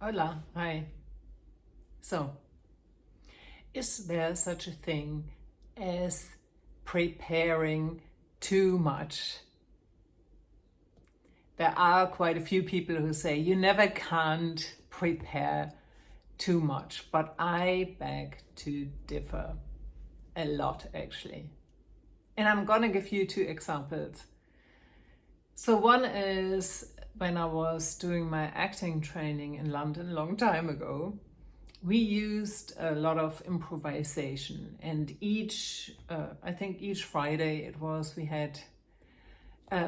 Hola, hi. So, is there such a thing as preparing too much? There are quite a few people who say you never can't prepare too much, but I beg to differ a lot actually. And I'm gonna give you two examples. So one is when I was doing my acting training in London a long time ago. We used a lot of improvisation, and I think each Friday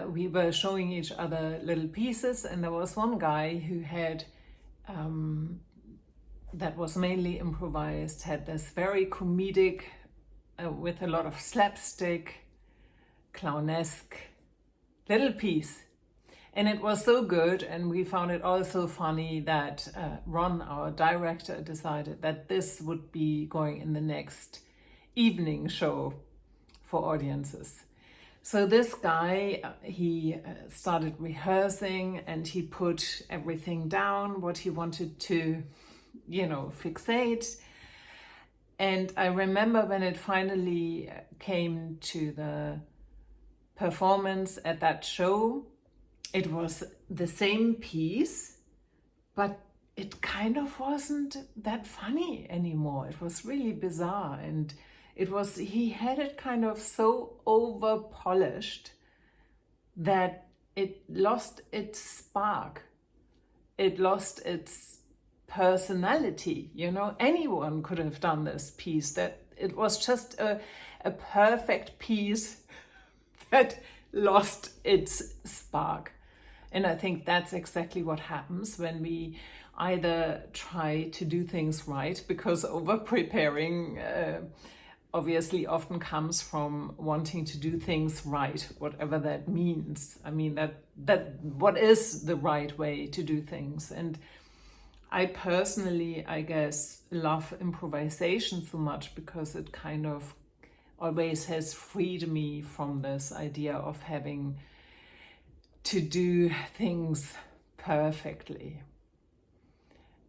we were showing each other little pieces, and there was one guy who had, that was mainly improvised, had this very comedic, with a lot of slapstick, clownesque little piece. And it was so good, and we found it all so funny that Ron, our director, decided that this would be going in the next evening show for audiences. So this guy, he started rehearsing, and he put everything down, what he wanted to, fixate. And I remember when it finally came to the performance at that show, it was the same piece, but it kind of wasn't that funny anymore. It was really bizarre, and he had it kind of so over polished that it lost its spark. It lost its personality. Anyone could have done this piece. That it was just a perfect piece that lost its spark. And I think that's exactly what happens when we either try to do things right, because over preparing obviously often comes from wanting to do things right, whatever that means. I mean, that what is the right way to do things? And I personally, I guess, love improvisation so much because it kind of always has freed me from this idea of having to do things perfectly.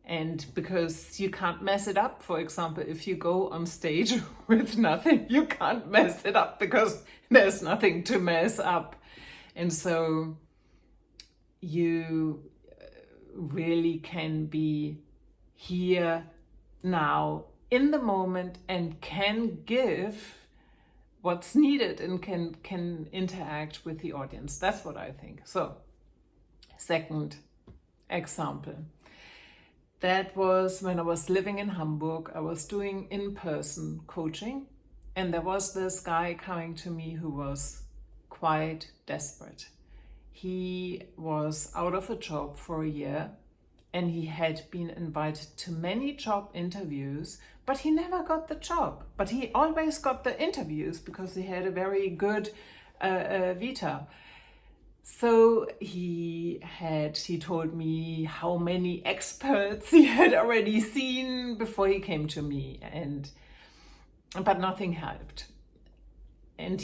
And because you can't mess it up. For example, if you go on stage with nothing, you can't mess it up because there's nothing to mess up. And so you really can be here now in the moment and can give what's needed and can interact with the audience. That's what I think. So, second example. That was when I was living in Hamburg. I was doing in-person coaching, and there was this guy coming to me who was quite desperate. He was out of a job for a year, and he had been invited to many job interviews, but he never got the job. But he always got the interviews because he had a very good vita. So he told me how many experts he had already seen before he came to me, but nothing helped. And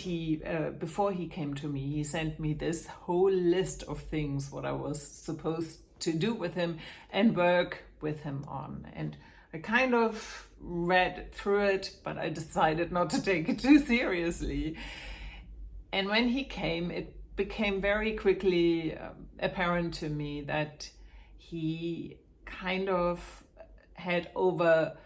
before he came to me, he sent me this whole list of things what I was supposed to do with him and work with him on. And I kind of read through it, but I decided not to take it too seriously. And when he came, it became very quickly apparent to me that he kind of had over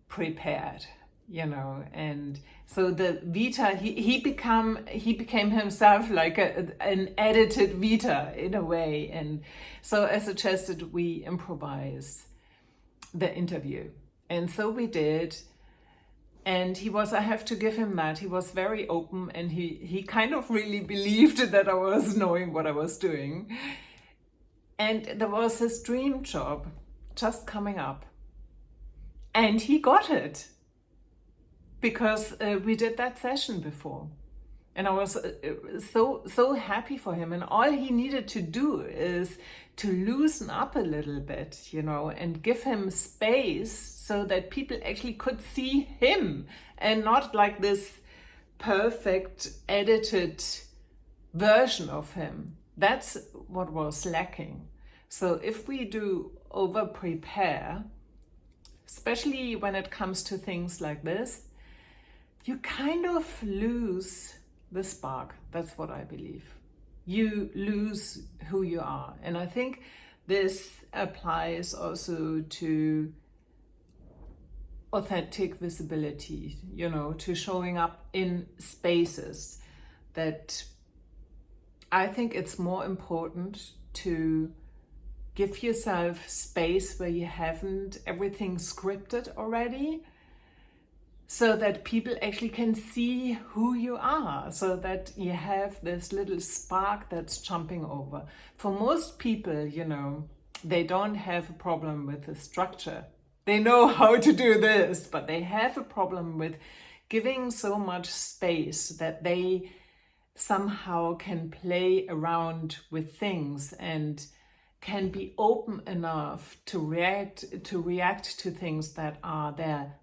prepared, and so the vita, he became himself like an edited vita in a way. And so I suggested we improvise the interview, and so we did. And I have to give him that, he was very open, and he kind of really believed that I was knowing what I was doing. And there was his dream job just coming up, and he got it because we did that session before. And I was so happy for him. And all he needed to do is to loosen up a little bit, and give him space so that people actually could see him and not like this perfect edited version of him. That's what was lacking. So if we do over prepare, especially when it comes to things like this, you kind of lose the spark. That's what I believe. You lose who you are. And I think this applies also to authentic visibility, you know, to showing up in spaces that I think it's more important to give yourself space where you haven't everything scripted already, so that people actually can see who you are, so that you have this little spark that's jumping over. For most people, you know, they don't have a problem with the structure. They know how to do this, but they have a problem with giving so much space that they somehow can play around with things and can be open enough to react to things that are there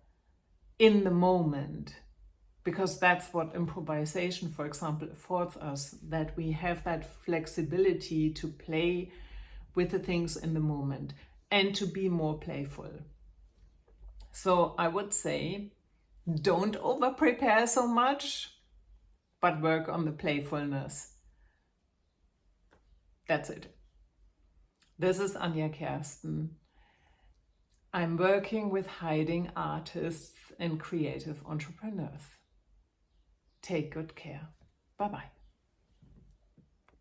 in the moment, because that's what improvisation, for example, affords us, that we have that flexibility to play with the things in the moment and to be more playful. So I would say, don't over prepare so much, but work on the playfulness. That's it. This is Anja Kersten. I'm working with hiding artists and creative entrepreneurs. Take good care. Bye-bye.